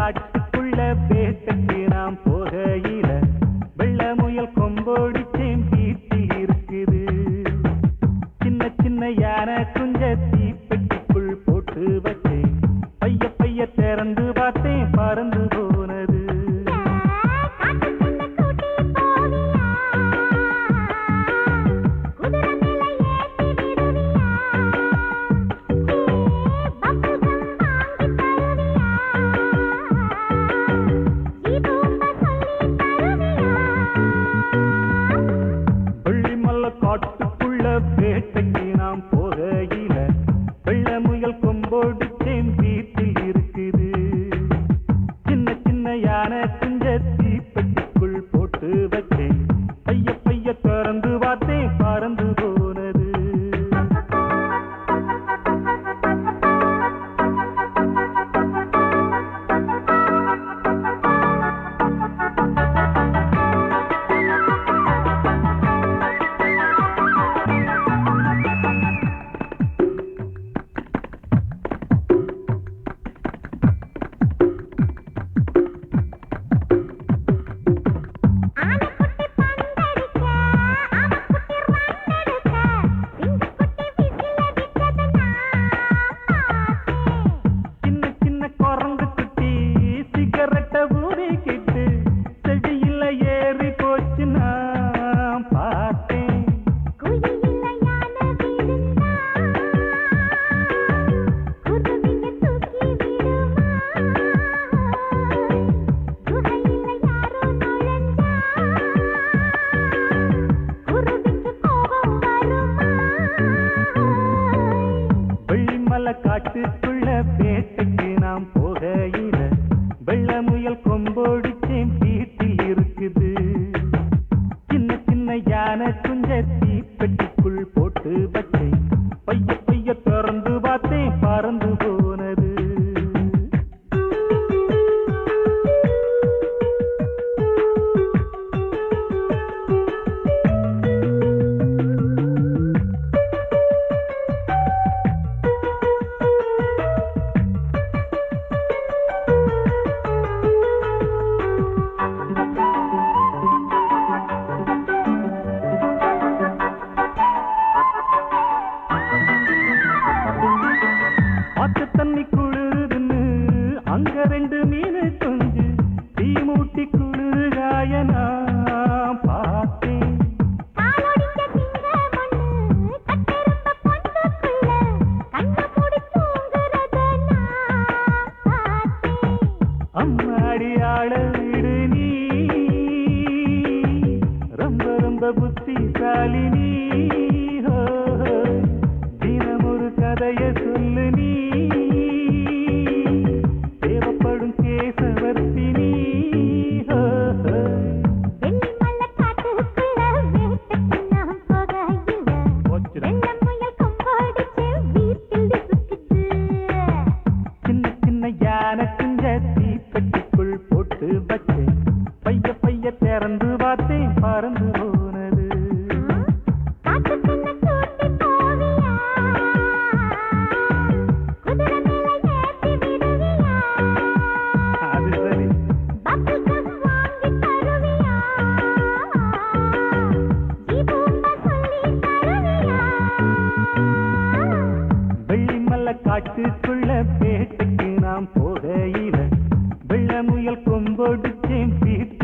காட்டுக்குள்ள வேட்டைக்கு நாம் போகையில வெள்ள முயல் கொம்போடிச்சேன் வீட்டில் இருக்குது. சின்ன சின்ன யானை குஞ்ச தீப்பெட்டிக்குள் போட்டு வச்சேன். பைய பைய திறந்து பார்த்தேன், பறந்து போனது. காட்டுக்குள்ள வேட்டைக்கு நாம் போகையில வெள்ள முயல் கொம்போடிச்சேன் வீட்டில் இருக்குது. சின்ன சின்ன யானை குஞ்ச தீப்பெட்டிக்குள் போட்டு வச்சேன். பைய பைய திறந்து பார்த்தேன், பறந்து போனது. காட்டுக்குள்ள வேட்டைக்கு நாம் போகையில வெள்ள முயல் கொம்போடிச்சேன் வீட்டில் இருக்குது. சின்ன சின்ன யானை குஞ்ச தீப்பெட்டிக்குள் போட்டு வச்சேன். பைய பைய திறந்து பார்த்தேன், பறந்து போனது. தண்ணி குளிருதுன்னு அங்க ரெண்டு மீன் கொஞ்சு தீ மூட்டி குளிர்காய நான் பார்த்தேன். அம்மாடி ஆள விடு நீ, ரொம்ப ரொம்ப புத்திசாலி நீ. தினம் ஒரு கதைய சொல்லு நீ, தீப்பெட்டிக்குள் போட்டு வச்சேன். பைய பைய திறந்து பார்த்தேன், பறந்து போனது. அது சரி. வெள்ளிமலை காட்டுக்குள்ள வேட்டைக்கு நாம் போகையில வெள்ள முயல் கொம்போடிச்சேன் வீட்டில்